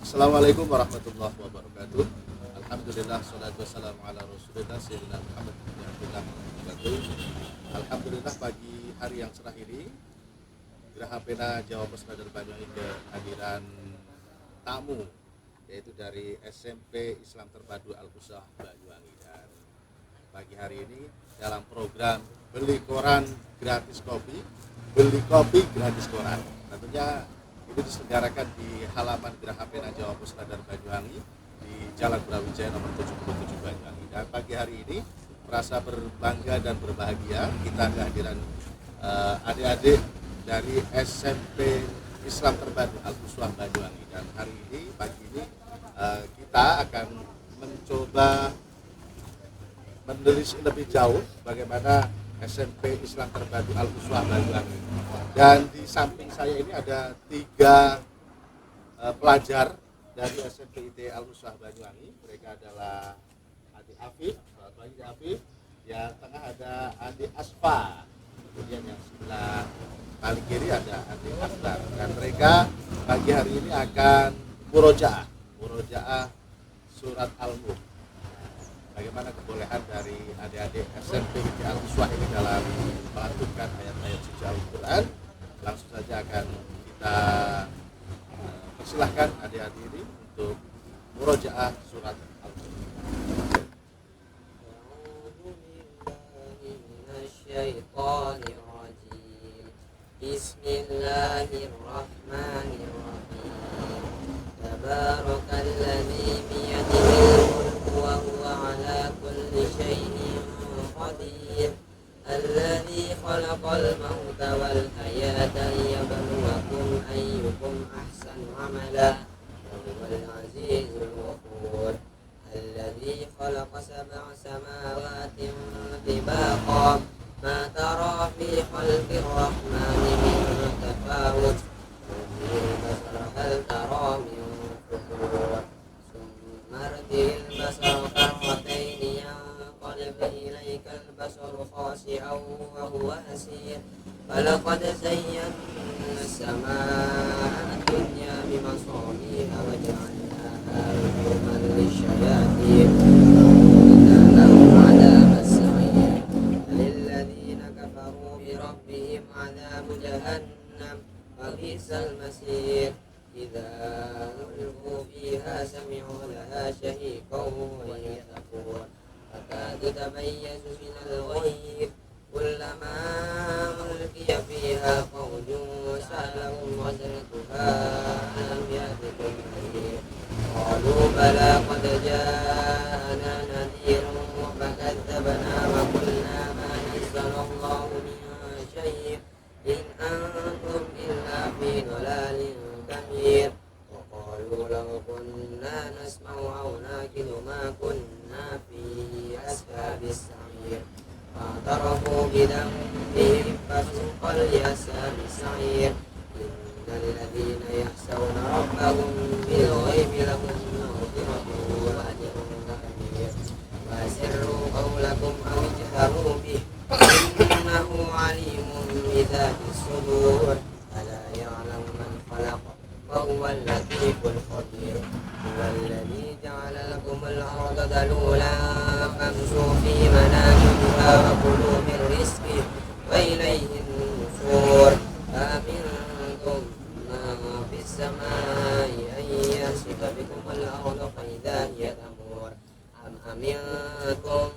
Assalamualaikum warahmatullahi wabarakatuh. Alhamdulillah, salatu wassalamu ala rasulillah sayyidina Muhammad bin Abdullah wabarakatuh. Alhamdulillah, pagi hari yang cerah ini Geraha Pena Jawa Pos Radar Banyuwangi kehadiran tamu, yaitu dari SMP Islam Terpadu Al-Husah Banyuwangi. Dan pagi hari ini dalam program beli koran gratis kopi, beli kopi gratis koran, tentunya itu diselenggarakan di halaman Geraha Pena Jawa Pos Radar Banyuwangi di Jalan Brawijaya nomor 77 Banyuwangi. Dan pagi hari ini merasa berbangga dan berbahagia kita kehadiran adik-adik dari SMP Islam Terpadu Al-Husah Banyuwangi. Dan hari ini, pagi ini kita akan mencoba menelisik lebih jauh bagaimana SMP Islam Terpadu Al-Husah Banyuwangi. Dan di samping saya ini ada 3 pelajar dari SMP IT Al-Husah Banyuwangi. Mereka adalah Adik Afif, selamat pagi Afif. Yang tengah ada Adik Asfa. Kemudian yang sebelah paling kiri ada Adik Aftar. Dan mereka pagi hari ini akan murojaah surat Al-Mulk. Bagaimana kebolehan dari adik-adik SMP IT Al-Husah ini dalam melantunkan ayat-ayat suci Al-Quran. Langsung saja akan kita persilahkan adik-adik ini untuk murojaah surat Al-Mulk. Bismillahirrahmanirrahim. Tabarakalladzi biyadihil mulku wa huwa ala kulli syai'in qadir. Alladzi khalaqal mauta wal hayata liyabluwakum ayyukum ahsanu amala wa huwal azizul ghafur. Alladzi khalaqa sab'a samawati tibaqa ma tara fi khalqir rahmani min tafawut hal tara min futur. Summa rtil basara karrataini yanqalib ilaikal basaru khasi'an wa huwa hasir. Falaqad zayyana as-samaa'a ad-dunya bimasabiha wa ja'alnaha rujuman lisyayatin wa lahum 'adabas sa'ir. Lilladzina kafaru bi rabbihim 'adzabu jahannam wa bi'sal masir. Idza ulqu fiha sami'u laha shahiqan wa yatafur. Fakadu tabayyazu minal ghayb kullama ulqiya fiha fawjun sa'alahum khazanatuha alam ya'tikum nadhir. Qalu bala qad ja'ana nadhirun fakadzabna wa qulna ma nazzalallahu min syai' in antum illa fi dhalalin kabir. Wa qalu law kunna nasma'u aw naqilu ma kunna fi ashabis sa'ir. Fa'tarafu bidambihim fasuqal yasabis sa'ir. Innal ladzina yakhshawna rabbahum bil ghaibi lahum maghfiratun wa ajrun kabir. Wa asirru qawlakum aw ijharu bih innahu 'alimun bidzatis sudur. Ala ya'lamu man khalaq wa huwal latiful khabir. Huwal ladzi ja'ala lakumul arda dalulan famshu fi manakibiha wa kulu min rizqihi wa ilayhin nushur. Amintum man fis samaa'i an yasifa bikumul arda fa idza hiya tamur. Am amintum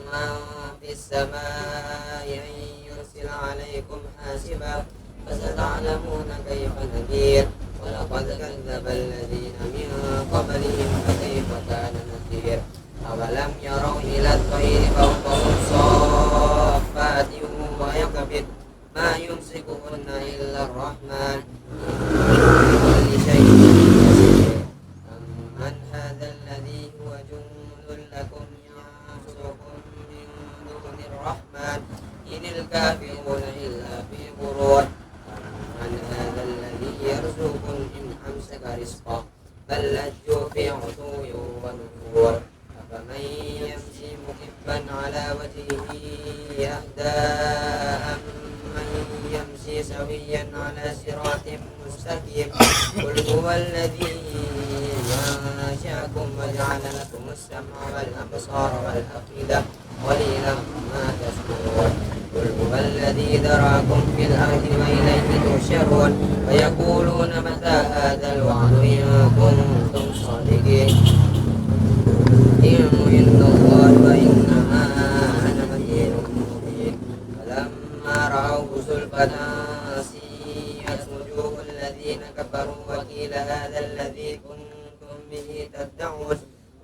man fis samaa'i an yursila 'alaykum hasiba fasata'lamuna kayfa nadhir. Walaqad kadzdzaba alladziina min qablihim fakayfa kaana nadhir. Awalam yaraw ila at-tayri fawqahum saffaatin wa yaqbid ma yumsikuhunna illa ar-rahman innahu bikulli shay'in basir. Amman hadha alladhi huwa jundun lakum yansurukum min duni ar-rahman inil kafiruna illa fi ghurur. Amman hadha alladhi yarzuqun in amsaka rizqah bal lajju fi 'utuwwin wa nufur. Afaman yamshi mukibban 'ala wajhihi ahda amman yamshi sawiyan 'ala siratin mustaqim. Qul huwalladhi أنشأكم وجعل لكم السمع والأبصار والأفئدة قليلا ما تشكرون قل هو الذي ذراكم في الأرض وإليه تحشرون ويقولون متى هذا الوعد إن كنتم صادقين إن عند الله وإنما أنا نذير مبين فلما رأوه زلفة سيئت وجوه الذين كفروا وقيل هذا الذي كنتم به تدعون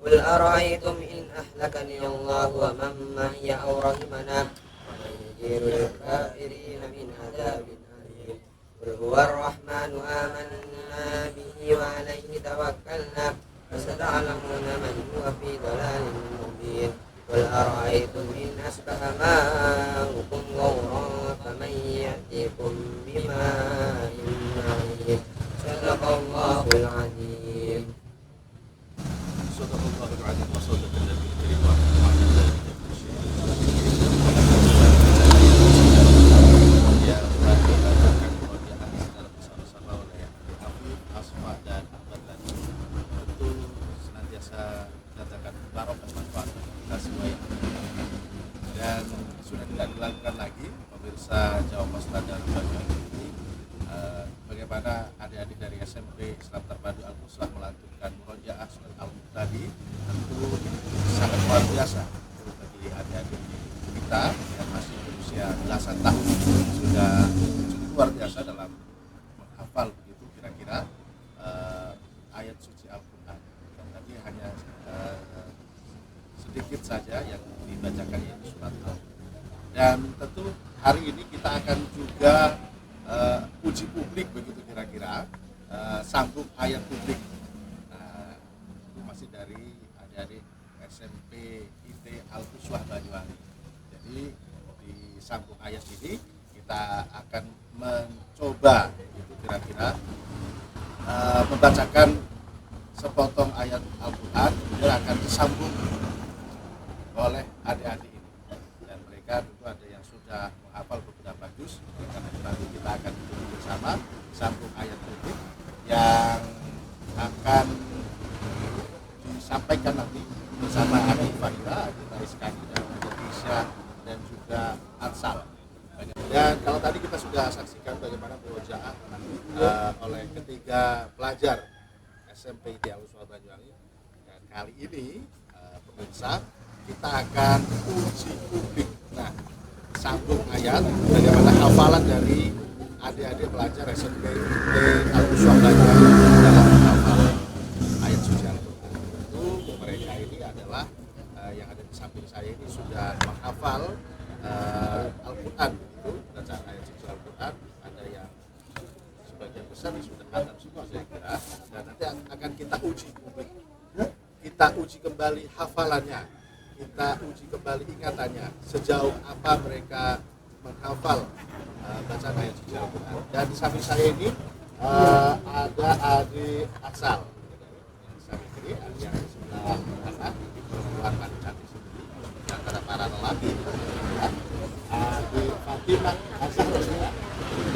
قل أرأيتم إن أهلكني الله ومن معي أو رحمنا ومن يجير الكافرين من عذاب أليم قل هو الرحمن آمنا به وعليه توكلنا فستعلمون من هو في ضلال مبين قل أرأيتم إن أصبح ماؤكم غورا فمن يأتيكم بماء معين صدق الله العظيم. Sadaqallahul adzim wa sadaqal nabiyul karim wa nafa'ana ya Rabbi ajarkan kemuliaan segala bersama-sama oleh Habib Asma dan Ahmad Lani. Tentu senantiasa mendatangkan barokah manfaat bagi kita semua ya. Dan sudah tidak dilakukan lagi pemirsa Jawa Pos dan Banyuwangi ini bagaimana adik-adik dari SMP Islam Terpadu Al-Muslah melantunkan murojaah surat Al-Muqtadi. Tentu sangat luar biasa bagi adik-adik kita yang masih berusia belasan tahun, sudah cukup luar biasa dalam menghafal begitu kira-kira ayat suci Al-Quran. Dan tadi hanya sedikit saja yang dibacakan ini surat Al-Quran. Dan tentu hari ini kita akan juga uji publik begitu kira-kira, sambung ayat publik. Itu masih dari adik-adik SMP IT Al-Quswah Banyuwangi. Jadi di sambung ayat ini kita akan mencoba itu kira-kira membacakan sepotong ayat Al-Quran yang akan disambung oleh adik-adik ini. Dan mereka tentu ada yang sudah menghafal beberapa juz. Karena nanti kita akan duduk bersama sambung ayat publik yang akan disampaikan nanti bersama Adik Fahira, Adik Taiskani, dan Adik Tisha dan juga Ansal. Dan kalau tadi kita sudah saksikan bagaimana murojaah oleh ketiga pelajar SMP IT Al-Quswah Banyuwangi. Dan kali ini pemirsa kita akan uji publik. Nah, sambung ayat bagaimana hafalan dari adik-adik pelajar SMP Al-Quswah Banyuwangi dalam menghafal ayat suci Al-Quran. Tentu mereka ini adalah yang ada di samping saya ini sudah menghafal Al-Quran begitu, bacaan ayat suci Al-Quran. Ada yang sebagian besar sudah khatam semua saya kira. Dan nanti akan kita uji publik. Kita uji kembali hafalannya. Kita uji kembali ingatannya, sejauh apa mereka menghafal bacaan ayat suci Al-Quran. Dan di samping saya ini ada Adik Asal. Di samping kiri ada yang sebelah kanan, perempuan paling cantik sendiri di antara para lelaki. Adik Fatimah Asal.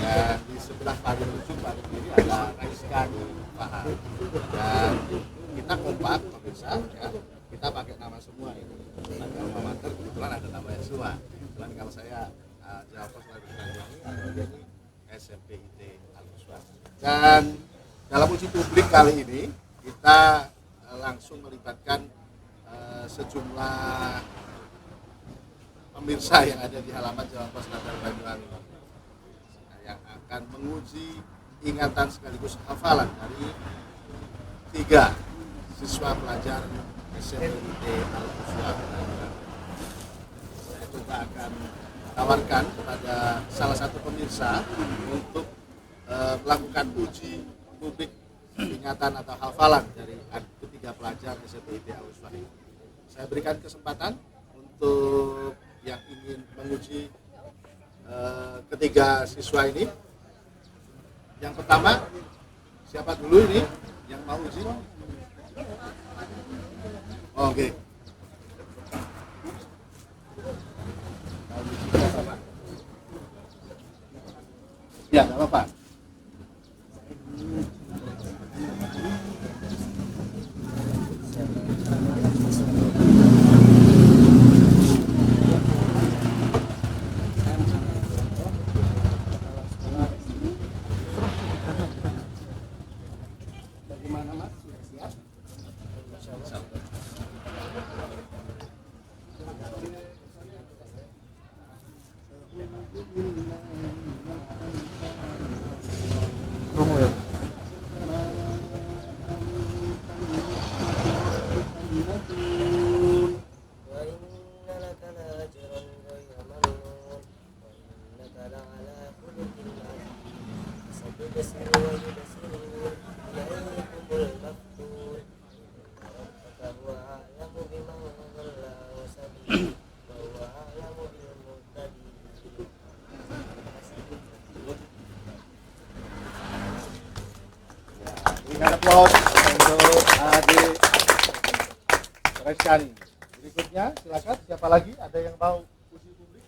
Dan di sebelah paling ujung paling kiri ada Raiskani Fahar. Dan kita kompak pemirsa ya. Kita pakai nama semua ini. Nah, kalau Mama kebetulan ada namanya semua. Kebetulan kalau saya Jawa Pos Banyuwangi atau jadi SMP IT Al-Quswah. Dan dalam uji publik kali ini kita langsung melibatkan sejumlah pemirsa yang ada di halaman Jawa Pos Banyuwangi yang akan menguji ingatan sekaligus hafalan dari 3 siswa pelajar SMP IT Al-Quswah. Saya coba akan tawarkan kepada salah satu pemirsa untuk melakukan uji publik ingatan atau hafalan dari ketiga pelajar SMP IT Al-Quswah. Saya berikan kesempatan untuk yang ingin menguji ketiga siswa ini. Yang pertama, siapa dulu ini yang mau uji? Oke. Ya, tidak apa-apa. يبصر ويبصرون بأيكم المفتون فهو أعلم بمن ضل عن سبيله وهو أعلم بالمهتدين. Berikan aplaus untuk adik Resyani. Berikutnya silakan, siapa lagi? Ada yang mau uji publik?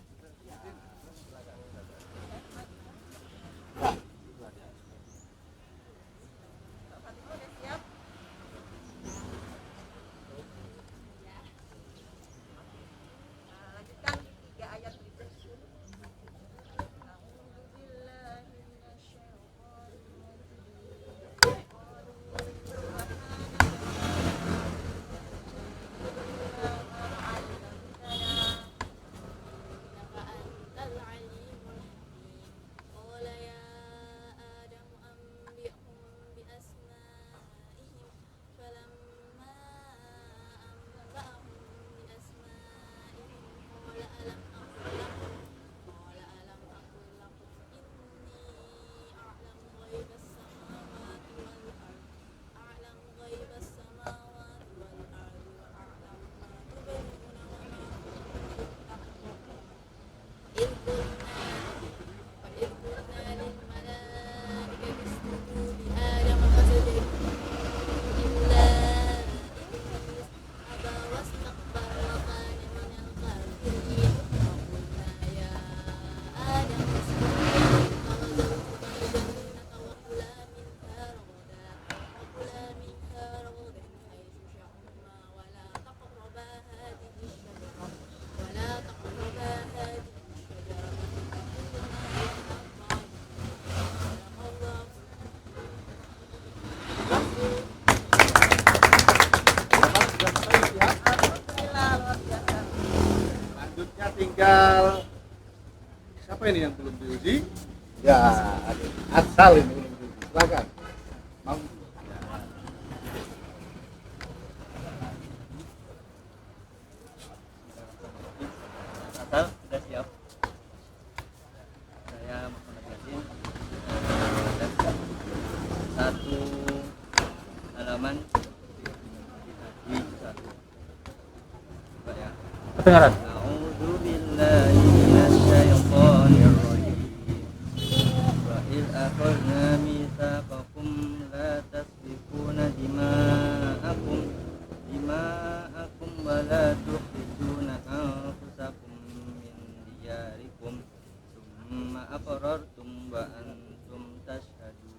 Lanjutkan 3 ayat berikutnya. Selanjutnya tinggal siapa ini yang belum diuji? Ya, adik Asal ini belum diuji. Silakan. Mau? Asal sudah siap. Saya Muhammad Yasin. Satu halaman di satu. Coba ya. Kedengaran. A'udzu billahi minasyaitonir rajim. Wa id akhadna mitsaqakum la tasfikuna dima'akum wa la tukhrijuna anfusakum min diyarikum tsumma aqrartum wa antum tashhadun.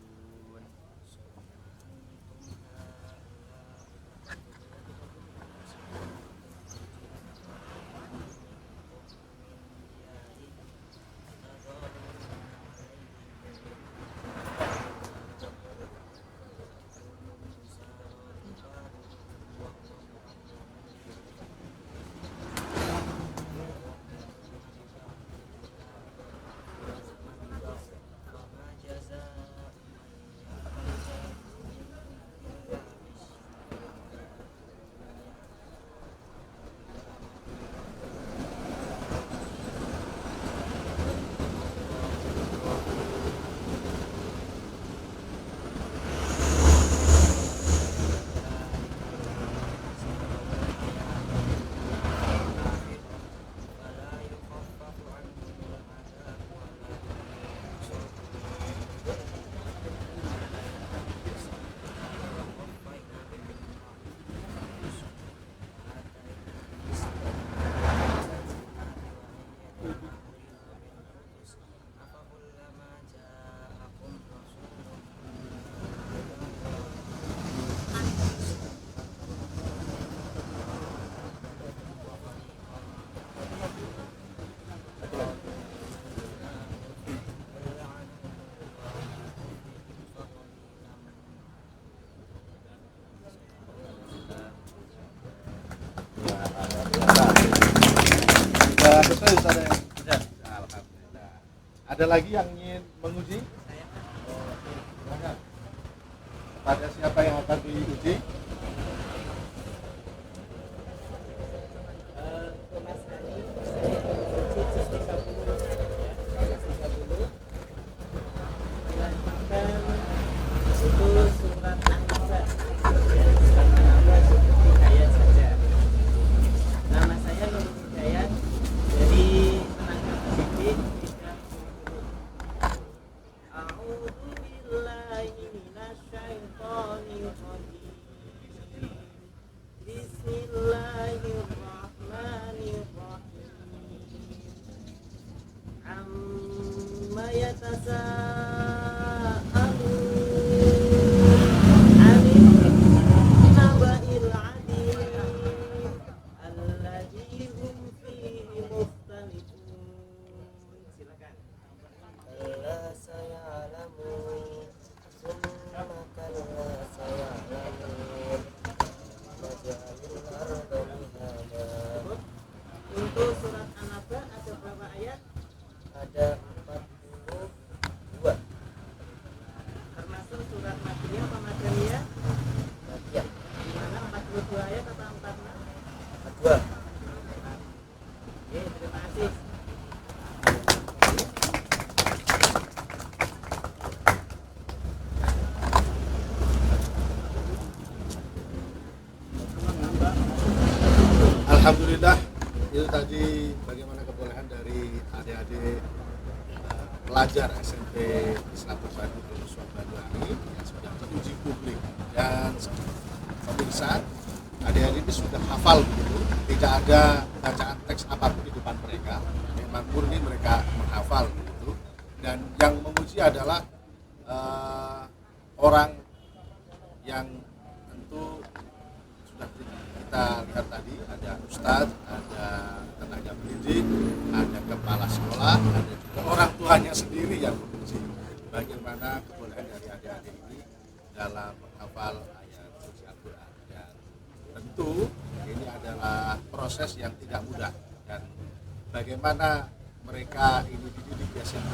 Sudah selesai Ustaz ya? Sudah. Alhamdulillah. Ada lagi yang ingin menguji? Silakan. Pada siapa yang akan diuji? Mas Ani, saya uji sisa dulu. Silahkan rajim. Bismillahirrahmanirrahim. Amma yatasaalun 'anil naba'il 'adzim alladzi hum fihi mukhtalifun. Silakan. Kalla saya'lamun, summa kalla saya'lamun, waja'alul arda mihada. Untuk surat An-Naba ada berapa ayat? Ada 42. Termasuk surat Makkiyah apa Madaniyah? Makkiyah. Di mana 42 ayat atau 46? 42. Oke, terima kasih. Alhamdulillah, itu tadi bagaimana kebolehan dari adik-adik pelajar SMP Islam Terpadu Al-Uswah Banyuwangi yang sudah teruji publik, dan pemirsa, adik-adik ini sudah hafal begitu, tidak ada bacaan teks apapun di depan mereka, memang murni mereka menghafal begitu. Dan yang memuji adalah orang yang tentu sudah kita lihat tadi, ada ustadz, ada tenaga pendidik, ada kepala sekolah, ada juga orang tuanya sendiri yang memuji bagaimana kebolehan dari adik-adik ini dalam menghafal ayat suci Al-Quran. Dan tentu ini adalah proses yang tidak mudah, dan bagaimana mereka ini dididik di SMP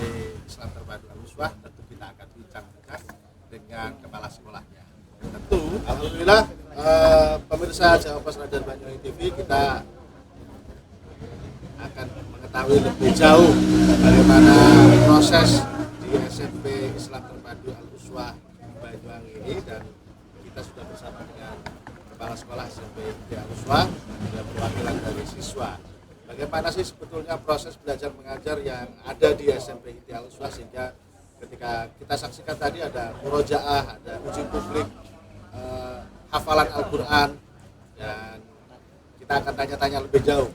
Islam Terpadu Al-Uswah, tentu kita akan bincang-bincang dengan kepala sekolahnya. Tentu, alhamdulillah, pemirsa Jawa Pos Radio Banyuwangi TV, kita akan mengetahui lebih jauh bagaimana proses di SMP Islam Terpadu Al-Uswah Banyuwangi ini, dan kita sudah bersama dengan kepala sekolah SMP Al-Uswah dan perwakilan dari siswa. Bagaimana sih sebetulnya proses belajar mengajar yang ada di SMP Al-Uswah, sehingga ketika kita saksikan tadi ada murojaah, ada uji publik, hafalan Al-Quran, dan kita akan tanya-tanya lebih jauh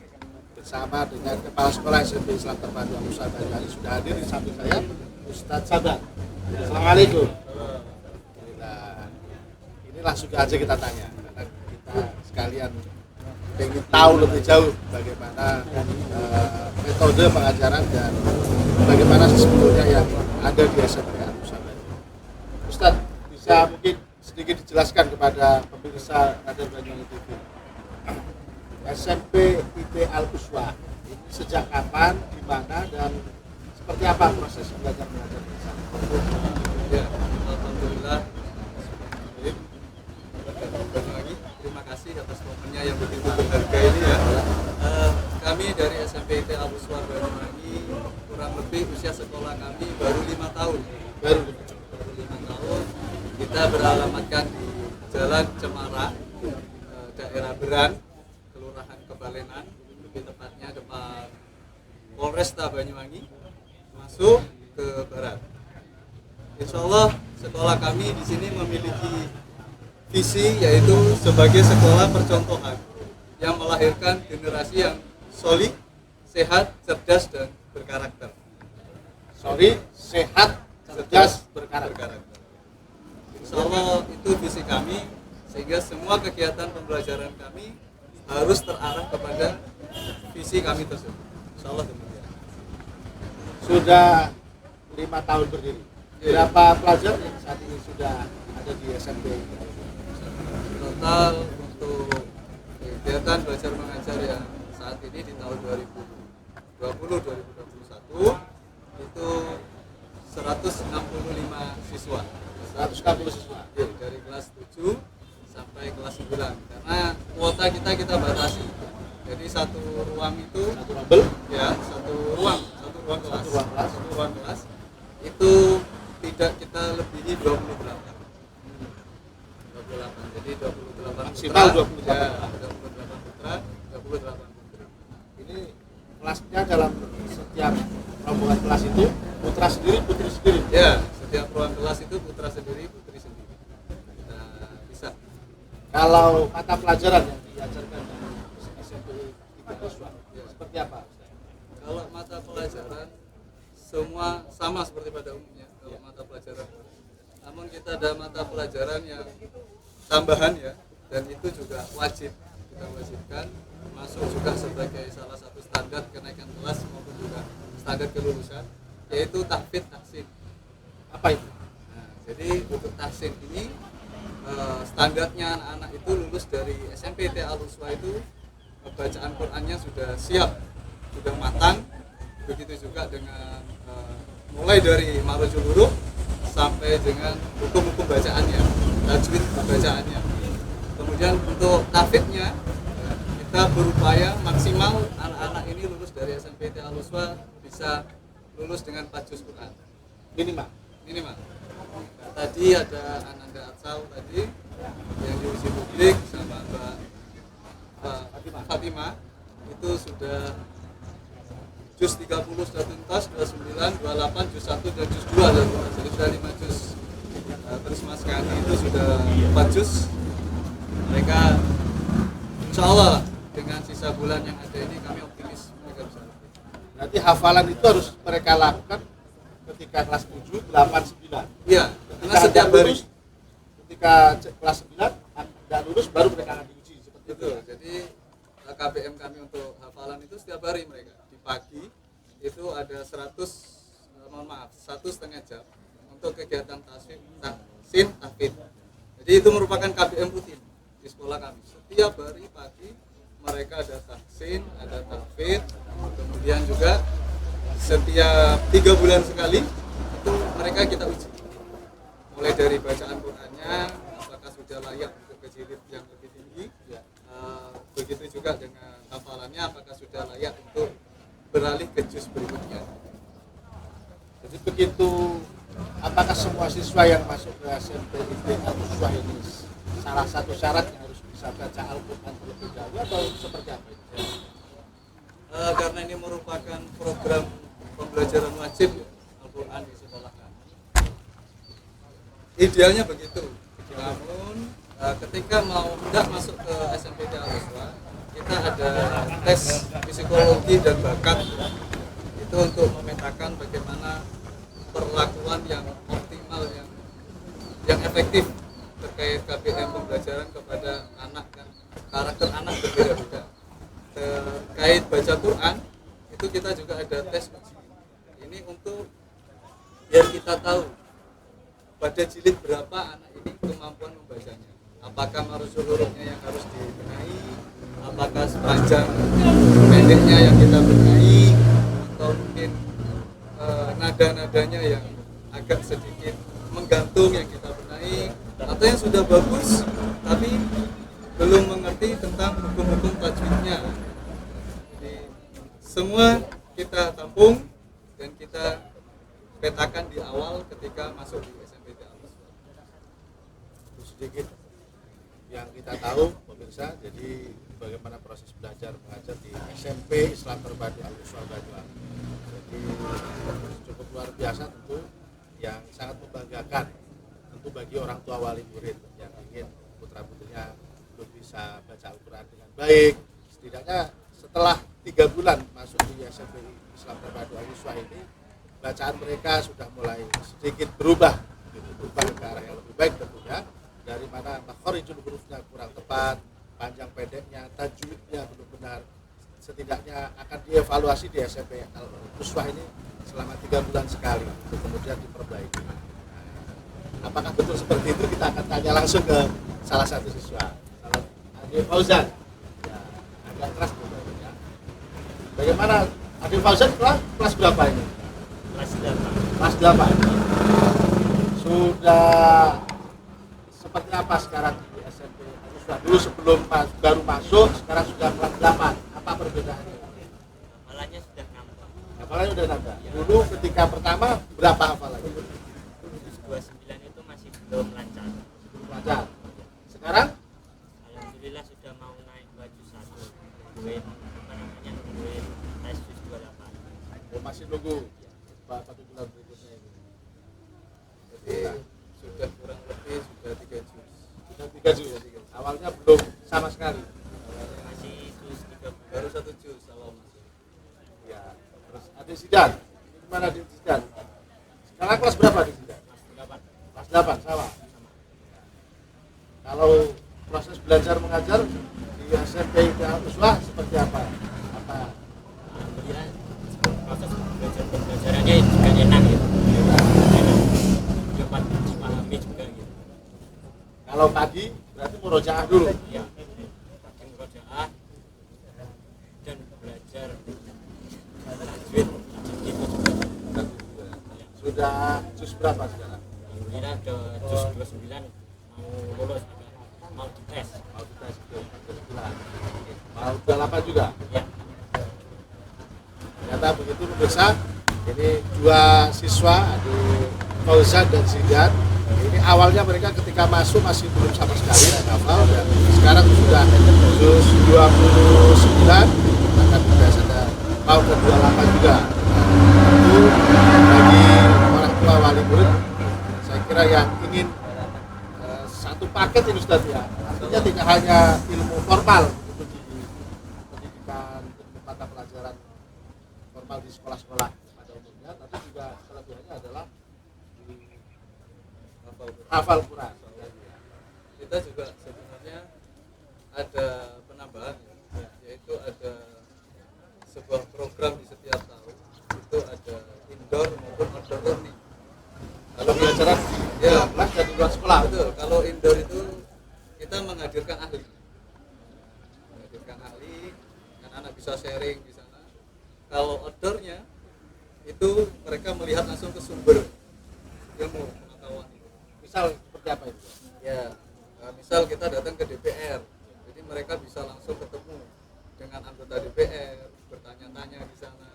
bersama dengan kepala sekolah SMP Islam Terpadu Al-Uswah Banyuwangi. Sudah hadir di samping saya Ustadz Sabar. Assalamualaikum. Ini langsung aja kita tanya, karena kita sekalian ingin tahu lebih jauh bagaimana metode pengajaran dan bagaimana sebetulnya yang ada di SMP Al-Uswah Banyuwangi. Ustadz, bisa mungkin sedikit dijelaskan kepada pemirsa Radio Banyuwangi TV, SMP IT Al-Uswah ini sejak kapan, di mana, dan seperti apa proses belajar mengajar di sana? Ya, alhamdulillah. Banyuwangi, terima kasih atas momennya yang begitu berharga ini ya. Kami dari SMP IT Al-Uswah Banyuwangi, kurang lebih usia sekolah kami baru 5 tahun. Baru 5 tahun. Kita beralamatkan di Jalan Cemara, daerah Beran, Kelurahan Kebalenan, lebih tepatnya depan Polresta Banyuwangi, masuk ke barat. Insya Allah sekolah kami di sini memiliki visi, yaitu sebagai sekolah percontohan yang melahirkan generasi yang solid, sehat, cerdas, dan berkarakter. Sehat, cerdas, berkarakter. Insya Allah itu visi kami, sehingga semua kegiatan pembelajaran kami harus terarah kepada visi kami tersebut. Insya Allah demikian. Sudah 5 tahun berdiri. Iya. Berapa pelajar yang saat ini sudah ada di SMP? Total untuk kegiatan belajar mengajar yang saat ini di tahun 2020-2021 itu 165 siswa. 160 siswa. Ya, dari kelas 7 sampai kelas 9, karena kuota kita batasi. Jadi satu ruang itu Satu rombel, satu ruang kelas. Satu ruang kelas. Satu ruang kelas itu tidak kita lebihi 28. 28. Jadi 28 Maksimal putra, 28. ya, 28 putra, 28 putri. ini kelasnya dalam setiap rombongan kelas itu putra sendiri, putri sendiri. Ya, setiap ruang kelas itu putra sendiri, putri sendiri. Nah, bisa Kalau mata pelajaran yang diajarkan di SMP 3 Al-Uswah seperti apa? Kalau mata pelajaran semua sama seperti pada umumnya kalau mata pelajaran. Namun kita ada mata pelajaran yang tambahan ya, dan itu juga wajib kita wajibkan masuk juga sebagai salah satu standar kenaikan kelas maupun juga standar kelulusan, yaitu tahfidz tahsin. Apa itu? Nah, jadi untuk tahsin ini standarnya anak-anak itu lulus dari SMPT Al-Uswah itu bacaan Qur'annya sudah siap, sudah matang. Begitu juga dengan mulai dari marojul huruf sampai dengan hukum-hukum bacaannya, tajwid bacaannya. Kemudian untuk tahfidznya kita berupaya maksimal anak-anak ini lulus dari SMPT Al-Uswah bisa lulus dengan 4 juz Quran Minimal. minimal. Nah, tadi ada Ananda Atsal tadi yang diuji publik sama Mbak Fatimah itu sudah juz 30 sudah tuntas, 29, 28, juz 1 dan juz 2 sudah tuntas. Jadi sudah 5 juz. Terus Mas Kani itu sudah 4 juz. Mereka insya Allah dengan sisa bulan yang ada ini kami optimis mereka bisa. Berarti hafalan itu harus mereka lakukan ketika kelas 7, 8, 9. Iya, karena setiap hari. Ketika kelas 9 tidak lulus baru mereka akan diuji seperti itu. Betul. Jadi KBM kami untuk hafalan itu setiap hari mereka di pagi itu ada 1,5 jam untuk kegiatan tahsin tahfidz. Jadi itu merupakan KBM rutin di sekolah kami. Setiap hari pagi mereka ada tahsin, ada tahfidz, kemudian juga setiap 3 bulan sekali itu mereka kita uji. Mulai dari bacaan Qur'annya, apakah sudah layak untuk ke jilid yang lebih tinggi, begitu juga dengan hafalannya, apakah sudah layak untuk beralih ke juz berikutnya. Jadi begitu, apakah semua siswa yang masuk ke SMP Al-Uswah ini salah satu syaratnya harus bisa baca Al-Quran terlebih dahulu atau seperti apa itu? Karena ini merupakan program pembelajaran wajib ya, Al-Quran di sekolah kami. Idealnya begitu. Namun ketika mau hendak masuk ke SMPT Al-Uswah, kita ada tes psikologi dan bakat itu untuk memetakan bagaimana perlakuan yang optimal yang efektif terkait KBM pembelajaran kepada anak dan karakter anak berbeda-beda. Terkait baca Quran itu kita juga ada tes uji. Ini untuk biar kita tahu pada jilid berapa anak ini kemampuan membacanya. Apakah maruzul hurufnya yang harus dibenahi, apakah sepanjang pendeknya yang kita benahi, atau mungkin nada-nadanya yang agak sedikit menggantung yang kita benahi, atau yang sudah bagus tapi belum mengerti tentang hukum-hukum tajwidnya. Jadi semua kita tampung dan kita petakan di awal ketika masuk di SMPT Al-Uswah. Sedikit yang kita tahu pemirsa, jadi bagaimana proses belajar mengajar di SMP Islam Terpadu Al-Uswah Banyuwangi. Jadi cukup luar biasa tentu, yang sangat membanggakan tentu bagi orang tua wali murid yang ingin putra-putrinya bisa baca Al-Quran dengan baik. Setidaknya setelah 3 bulan masuk di SMP Islam Terpadu Al-Uswah ini, bacaan mereka sudah mulai sedikit berubah ke arah yang lebih baik tentunya. Dari mana makhorijul hurufnya kurang tepat, panjang pendeknya, tajwidnya belum benar, setidaknya akan dievaluasi di SMP Al-Uswah ini selama 3 bulan sekali untuk kemudian diperbaiki. Apakah betul seperti itu? Kita akan tanya langsung ke salah satu siswa, Adi Fauzan. Ya, agak keras ya. Bagaimana Adi Fauzan kelas berapa ini? Kelas 8. Kelas 8. Sudah seperti apa sekarang di SMP Al-Uswah? Dulu sebelum baru masuk, sekarang sudah kelas 8. Apa perbedaannya? Hafalannya sudah nambah. Hafalannya udah nambah. Dulu ketika pertama berapa hafalannya? 29 itu masih belum lancar. Belum lancar. Sekarang Alhamdulillah sudah mau naik baju 1. Nungguin tes 28. masih nunggu satu bulan berikutnya ini. Jadi sudah kurang lebih sudah 3 juz. Sudah 3 juz. Awalnya sama sekali. Baru 1 juz awal masuk. Ya. Terus adik Zidan, gimana adik Zidan? Sekarang kelas berapa adik Zidan? Kelas 8 sama. Kalau proses belajar mengajar di SMP Al Uswah seperti apa? Alhamdulillah proses pembelajarannya juga enak gitu. Dapat dipahami juga gitu. Kalau pagi berarti murojaah dulu. Ya, makin murojaah dan belajar tajwid gitu juga. Sudah juz berapa sekarang? Alhamdulillah udah juz 29 mau lulus, mau dites. Mau kita itu kebetulan. Mau 28 juga. Ya, Ternyata begitu pemirsa. Ini dua siswa, adik Fauzan dan Zidan. Ini awalnya mereka ketika masuk masih belum sama sekali hafal, dan sekarang sudah juz 29, akan biasa mau ke 28 juga. Itu bagi orang tua wali murid, saya kira yang ingin satu paket ini Ustaz ya. Artinya tidak hanya ilmu formal itu di pendidikan, ilmu mata pelajaran formal di sekolah-sekolah pada umumnya, tapi juga kelebihannya adalah hafal Quran. Kita juga sebenarnya ada penambahan, yaitu ada sebuah program di setiap tahun, itu ada indoor maupun outdoor learning. Kalau pelajaran Ya, kelas dan di luar sekolah. betul. Kalau indoor itu kita menghadirkan ahli, anak-anak bisa sharing di sana. Kalau outdoornya itu mereka melihat langsung ke sumber ilmu pengetahuan itu. Misal seperti apa itu? Ya, misal kita datang ke DPR, jadi mereka bisa langsung ketemu dengan anggota DPR, bertanya-tanya di sana,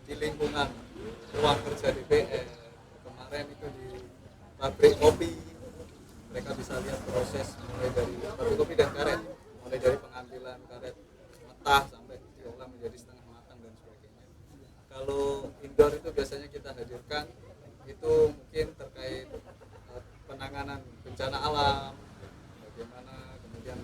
di lingkungan ruang kerja DPR. Kemarin itu di pabrik kopi, mereka bisa lihat proses mulai dari pabrik kopi dan karet, mulai dari pengambilan karet mentah sampai diolah menjadi setengah matang dan sebagainya. Kalau indoor itu biasanya kita hadirkan itu mungkin terkait penanganan bencana alam, bagaimana, kemudian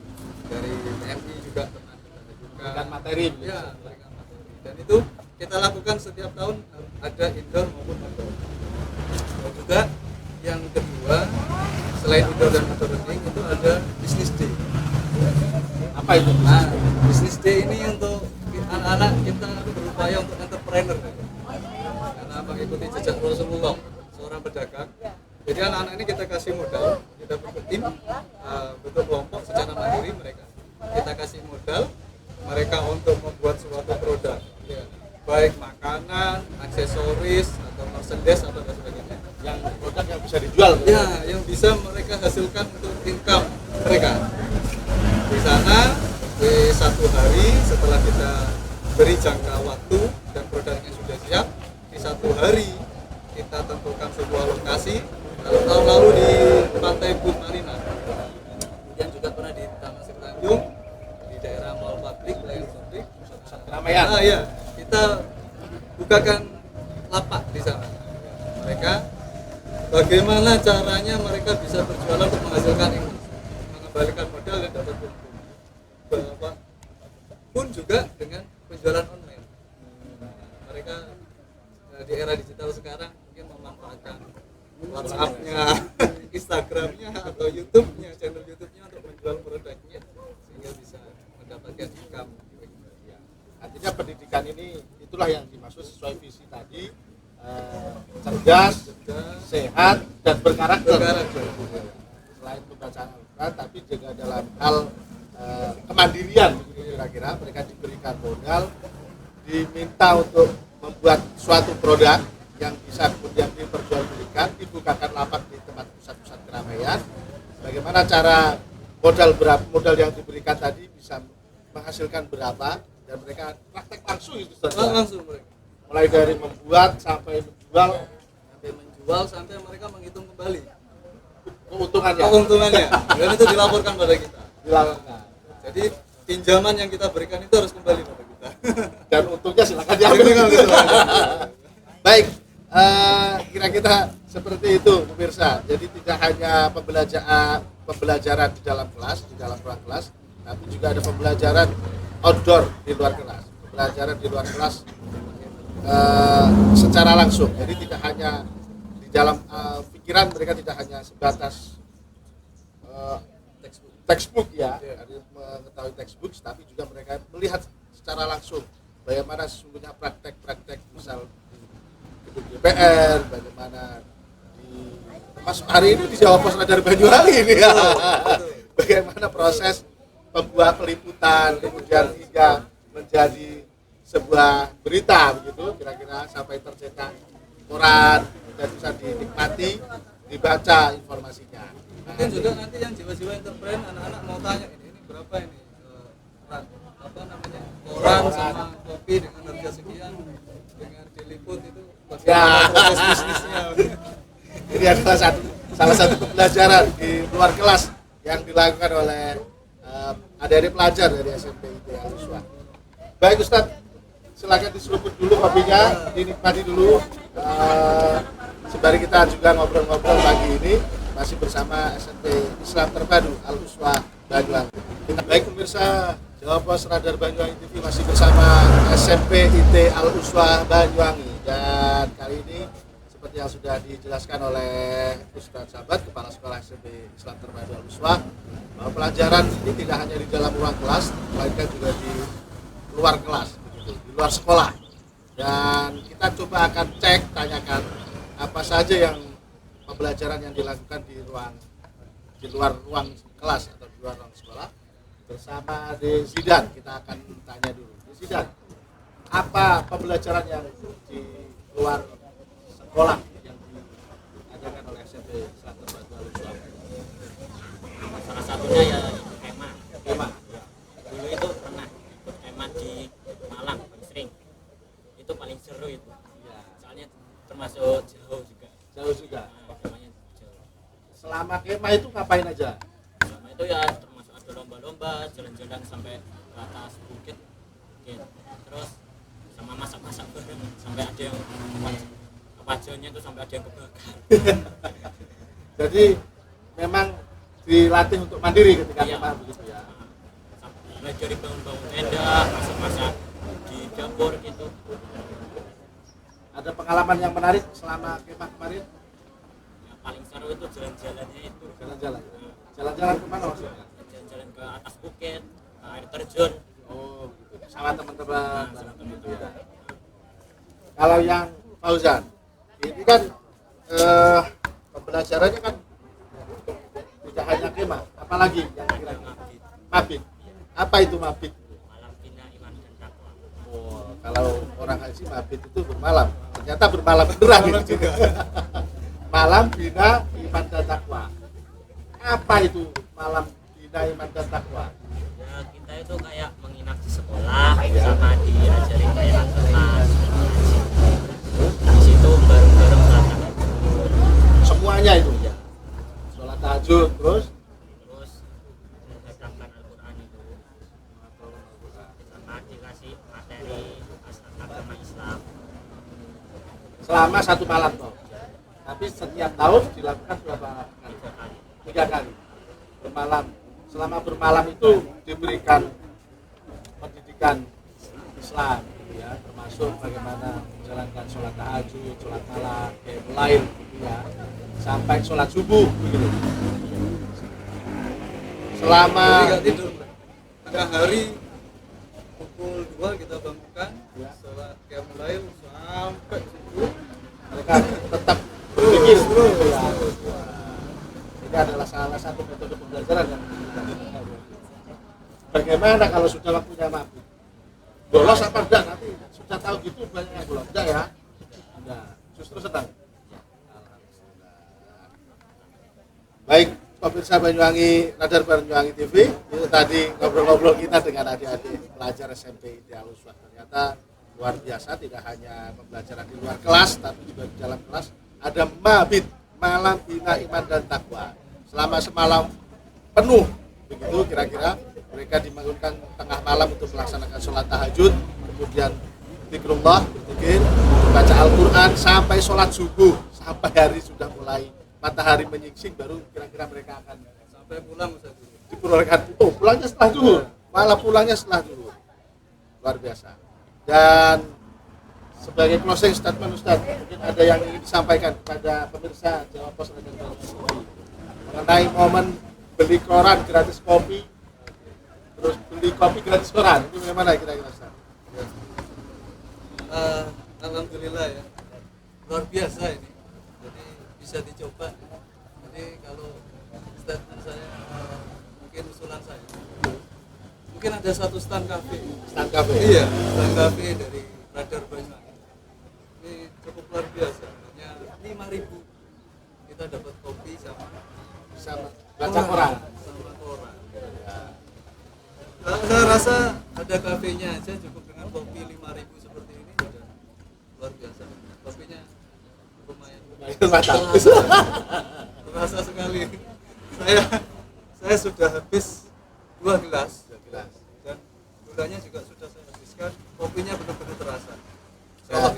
dari TNI juga pernah kita hadirkan Berikan materi. ya, berikan materi. Dan itu kita lakukan setiap tahun, ada indoor maupun outdoor. Dan juga yang kedua, selain indoor dan outdoor learning, itu ada business day. Apa itu? Nah, business day ini untuk anak-anak kita berupaya untuk entrepreneur, karena mengikuti jejak Rasulullah, seorang pedagang. Jadi anak-anak ini kita kasih modal, kita bentuk tim, bentuk kelompok secara mandiri mereka. Kita kasih modal mereka untuk membuat suatu produk, ya, baik makanan, aksesoris, atau merchandise atau dan sebagainya. Yang produk yang bisa dijual. Ya, yang bisa mereka hasilkan untuk income mereka. Di sana di 1 hari setelah kita beri jangka waktu dan produknya sudah siap, di 1 hari kita tentukan sebuah lokasi. Kalau tahun lalu di Pantai Bung Marina, kemudian juga pernah di Taman Sri Tanjung, di daerah Mall Publik, Layar Publik, Pusat keramaian. ya, kita bukakan lapak di sana. Mereka bagaimana caranya mereka bisa berjualan untuk menghasilkan ini, mengembalikan modal dan dapat keuntungan. Pun juga dengan penjualan online. Mereka di era digital sekarang mungkin memanfaatkan WhatsApp-nya, Instagram-nya, atau YouTube-nya, channel YouTube-nya untuk menjual produknya sehingga bisa mendapatkan income. Artinya pendidikan ini itulah yang dimaksud sesuai visi tadi, cerdas, sehat, dan berkarakter. Selain pembacaan Al-Quran, tapi juga dalam hal kemandirian, kira-kira mereka diberikan modal, diminta untuk membuat suatu produk yang bisa kemudian diperjualbelikan, dibukakan lapak di tempat pusat-pusat keramaian. Bagaimana cara modal yang diberikan tadi bisa menghasilkan berapa, dan mereka praktek langsung itu saja. Langsung mereka Mulai dari membuat sampai menjual, sampai mereka menghitung kembali keuntungannya dan itu dilaporkan pada kita. dilakukan. Jadi pinjaman yang kita berikan itu harus kembali pada kita. Dan untungnya silakan diambil. Baik, kira-kira seperti itu pemirsa. Jadi tidak hanya pembelajaran di dalam kelas, di dalam ruang kelas, tapi juga ada pembelajaran outdoor di luar kelas, pembelajaran di luar kelas secara langsung. Jadi tidak hanya di dalam pikiran mereka tidak hanya sebatas textbook ya, mengetahui textbook, tapi juga mereka melihat secara langsung bagaimana sesungguhnya praktek-praktek misal gedung DPR, bagaimana masuk hari ini di Jawa Pos Radar Banyuwangi ini ya. Bagaimana proses pembuat peliputan kemudian hingga menjadi sebuah berita begitu kira-kira sampai tercetak koran dan bisa dinikmati, dibaca informasinya. Mungkin juga nanti yang jiwa-jiwa entrepreneur anak-anak mau tanya ini berapa ini apa namanya koran sama kopi dengan harga sekian dengan diliput itu bagaimana proses bisnisnya. Ini adalah salah satu pembelajaran di luar kelas yang dilakukan oleh adik-adik pelajar dari SMP IT Al-Uswah. Baik Ustadz, silakan diseruput dulu kopinya, dinikmati dulu. Sembari kita juga ngobrol-ngobrol pagi ini masih bersama SMP Islam Terpadu Al-Uswah Banyuwangi. Baik pemirsa, Jawa Pos Radar Banyuwangi TV masih bersama SMP IT Al-Uswah Banyuwangi, dan kali ini seperti yang sudah dijelaskan oleh Ustadz Sahabat, Kepala Sekolah SMP Islam Terpadu Al-Uswah, bahwa pelajaran ini tidak hanya di dalam ruang kelas, melainkan juga di luar kelas, begitu, di luar sekolah. Dan kita coba akan cek, tanyakan apa saja yang pembelajaran yang dilakukan di luar ruang kelas atau di luar ruang sekolah bersama di Zidan. Kita akan tanya dulu, di Zidan, apa pembelajaran yang di luar sekolah yang diadakan oleh SMP Islam Terpadu Al-Uswah? Salah satunya ya kemah. Kemah. Dulu itu pernah ikut kemah di Malang, paling sering. Itu paling seru itu. Soalnya termasuk jauh juga. Jauh juga. Kemahnya jauh. Selama kemah itu ngapain aja? Selama itu ya termasuk ada lomba-lomba, jalan-jalan sampai ke atas bukit. Terus sama masak-masak bareng sampai ada yang wajannya itu sampai ada yang kebakar. Jadi memang dilatih untuk mandiri ketika Iya. kemah begitu ya. Mulai dari bangun-bangun tenda, masak-masak di dapur gitu. Ada pengalaman yang menarik selama kemah kemarin? Yang paling seru itu jalan-jalannya itu. Jalan-jalan. Jalan-jalan kemana maksudnya? Jalan-jalan ke atas bukit, ke air terjun. Oh, begitu. Sama teman-teman. Nah, sama Begitu teman-teman. ya. Kalau yang Fauzan, ini kan pembelajarannya kan tidak hanya kemah, apalagi yang kira-kira mabit. Apa itu mabit? Malam bina iman dan takwa. Oh, kalau orang haji mabit itu bermalam, ternyata bermalam beneran itu. Malam bina iman dan takwa. Apa itu malam bina iman dan takwa? Ya kita itu kayak menginap di sekolah, sama diajarin kayak kelas. Di situ bareng-bareng sholat tahajud. Semuanya itu ya. Sholat tahajud terus Terus menghafalkan Al-Quran itu. Sama dikasih materi agama Islam. selama satu malam toh. Tapi setiap tahun dilakukan berapa kali? 3 kali. Bermalam. Selama bermalam itu diberikan pendidikan Islam, gitu ya, termasuk bagaimana menjalankan sholat tahajud, sholat malam, qiyamul lail, gitu ya, sampai sholat subuh, begitu. Selama Jadi nggak tidur, Mbak. Tengah hari pukul 2 kita bangunkan, Ya. sholat qiyamul lail sampai subuh. mereka tetap berpikir terus. Ya. Ini adalah salah satu metode pembelajaran yang digunakan. Bagaimana kalau sudah waktunya mabuk? Bolos apa enggak? Nanti sudah tahu gitu banyak yang bolos. Enggak ya? Enggak. Justru senang. Alhamdulillah. Baik, pemirsa Banyuwangi, Radar Banyuwangi TV, itu tadi ngobrol-ngobrol kita dengan adik-adik pelajar SMP IT Al-Uswah. Ternyata luar biasa, tidak hanya pembelajaran di luar kelas, tapi juga di dalam kelas. Ada mabit, malam bina iman dan takwa. Selama semalam penuh, begitu kira-kira. Mereka dibangunkan tengah malam untuk melaksanakan sholat tahajud, kemudian zikrullah, berzikir, baca Al-Quran sampai sholat subuh, sampai hari sudah mulai matahari menyingsing, baru kira-kira mereka akan Sampai sampai pulang Ustaz dulu. Diperbolehkan. Oh, pulangnya setelah zuhur. Malah pulangnya setelah zuhur. Luar biasa. Dan sebagai closing statement Ustaz, mungkin ada yang ingin disampaikan kepada pemirsa Jawa Pos Radio TV mengenai momen beli koran gratis kopi, terus beli kopi gratis koran. Ini bagaimana kira-kira Ustaz? Alhamdulillah ya, luar biasa ini. Jadi bisa dicoba. Jadi kalau statement saya, mungkin usulan saya, mungkin ada satu stand cafe. Stand cafe. Iya, stand cafe dari Radar Banyuwangi. Ini cukup luar biasa. Hanya 5.000 kita dapat kopi sama Baca koran. Sama koran. Saya rasa ada kafenya aja cukup dengan kopi 5.000 seperti ini sudah luar biasa. Kopinya lumayan. Mantap. Terasa sekali. Saya sudah habis 2 gelas dan gulanya juga sudah saya habiskan. Kopinya benar-benar terasa. Ya.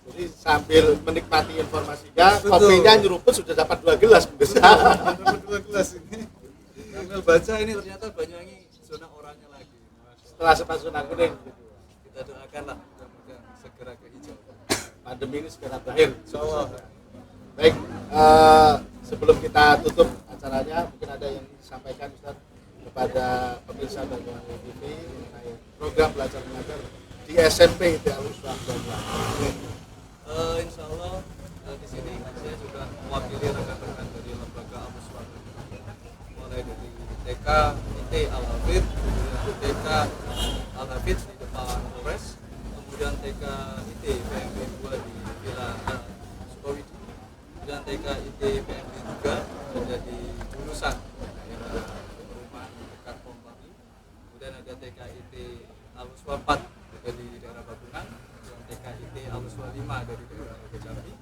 Jadi sambil menikmati informasinya, Betul. kopinya nyeruput sudah dapat 2 gelas. Dapat 2 gelas ini. Sambil baca ini ternyata Banyuwangi zona oranye lagi. Setelah sempat zona kuning. Kita doakanlah mudah-mudahan segera ke hijau. Pandemi ini segera berakhir. Insyaallah. Baik, sebelum kita tutup acaranya, mungkin ada yang disampaikan Ustaz kepada pemirsa Banyuwangi TV mengenai program belajar mengajar di SMP Al-Huswa Banyuwangi. Insya Allah di sini saya juga mewakili rekan-rekan dari lembaga Al-Huswa mulai dari TK IT Al-Hafidz, kemudian TK Al-Hafidz di depan Polres, kemudian TK IT PMB 2 di Villa Sukawidi, kemudian TK IT PMB 3 ada di Jurusan daerah perumahan dekat Pompati, kemudian ada TK IT Al-Huswa 4 ada di daerah Babungan, kemudian TK IT Al-Huswa 5 ada di daerah Jambi,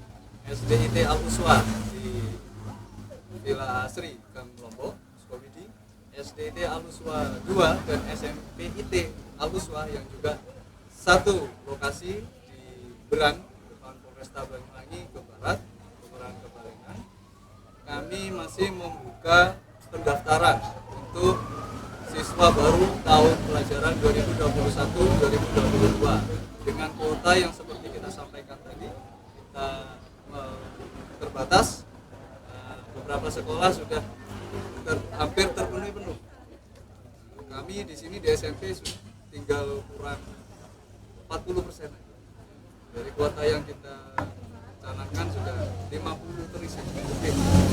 SDIT Al-Huswa di Villa Asri Gang Lombok, Sukawidi, SDIT Al-Huswa 2 dan SMP IT Al-Huswa yang juga satu lokasi di Berang depan Polresta Banyuwangi ke barat, Kelurahan Kebalengan. Kami masih membuka pendaftaran untuk siswa baru tahun pelajaran 2021-2022 dengan kuota yang seperti kita sampaikan tadi, kita terbatas. Beberapa sekolah sudah hampir terpenuhi penuh. Kami di sini di SMP sudah tinggal kurang 40% aja. Dari kuota yang kita canangkan sudah 50 terisi.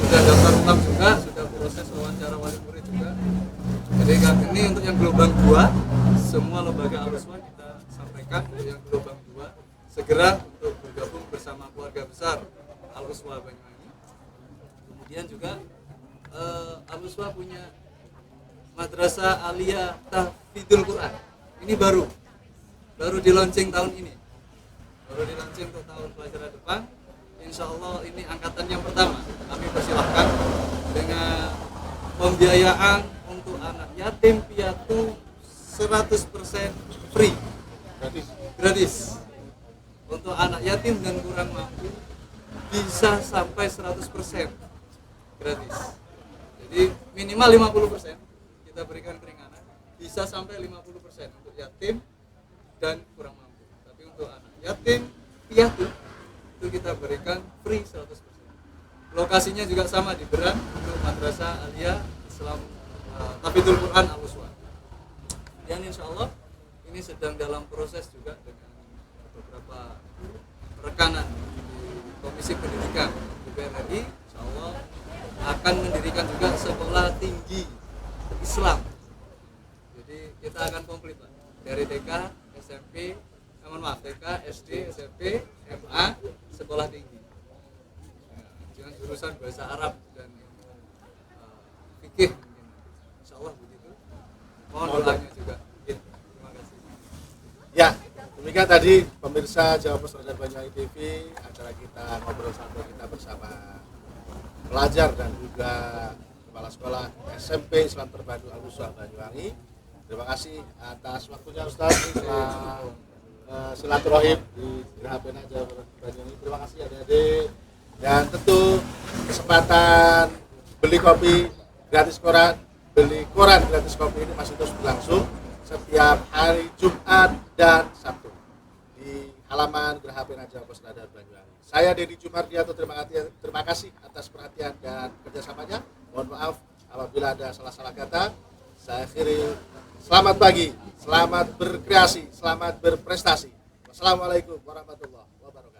Sudah daftar ulang juga, sudah proses wawancara wali murid juga. Jadi ini untuk yang gelombang 2, semua lembaga Al-Huswa kita sampaikan untuk yang gelombang 2 segera untuk bergabung bersama keluarga besar Al-Huswa Banyuwangi. Kemudian juga Al-Huswa punya Madrasah Aliyah Tahfidzul Quran. Ini baru di launching tahun ini. Baru di launching untuk tahun pelajaran depan. Insya Allah ini angkatan yang pertama. Kami persilahkan dengan pembiayaan untuk anak yatim piatu 100% free. Gratis. Untuk anak yatim dan kurang mampu bisa sampai 100% gratis. Jadi minimal 50% kita berikan keringanan, bisa sampai 50% untuk yatim dan kurang mampu. Tapi untuk anak yatim piatu itu kita berikan free 100%. Lokasinya juga sama di Berang untuk Madrasah Aliyah Islam Tahfidzul Quran Al-Huswa. Dan insya Allah ini sedang dalam proses juga dengan beberapa rekanan di Komisi Pendidikan DPR RI. Insya Allah akan mendirikan juga sekolah tinggi Islam. Jadi kita akan komplit Pak. Dari TK, SMP, TK, SD, SMP, MA, sekolah tinggi. Dengan jurusan bahasa Arab dan fikih mungkin. Insya Allah begitu. Mohon doanya juga. Terima kasih. Ya, demikian tadi pemirsa Jawa Pos Radio Banyuwangi TV, acara kita ngobrol santai kita bersama pelajar dan juga kepala sekolah SMP Islam Terpadu Al-Huswa Banyuwangi. Terima kasih atas waktunya Ustaz setelah silaturahim di Geraha Pena Jawa Pos Banyuwangi. Terima kasih adik-adik, dan tentu kesempatan beli kopi gratis koran, beli koran gratis kopi ini masih terus berlangsung setiap hari Jumat dan Sabtu di halaman Geraha Pena Jawa Pos Radar Banyuwangi. Saya Dedi Jumardianto, terima kasih atas perhatian dan kerjasamanya. Mohon maaf apabila ada salah-salah kata. Saya akhiri, selamat pagi, selamat berkreasi, selamat berprestasi. Wassalamualaikum warahmatullahi wabarakatuh.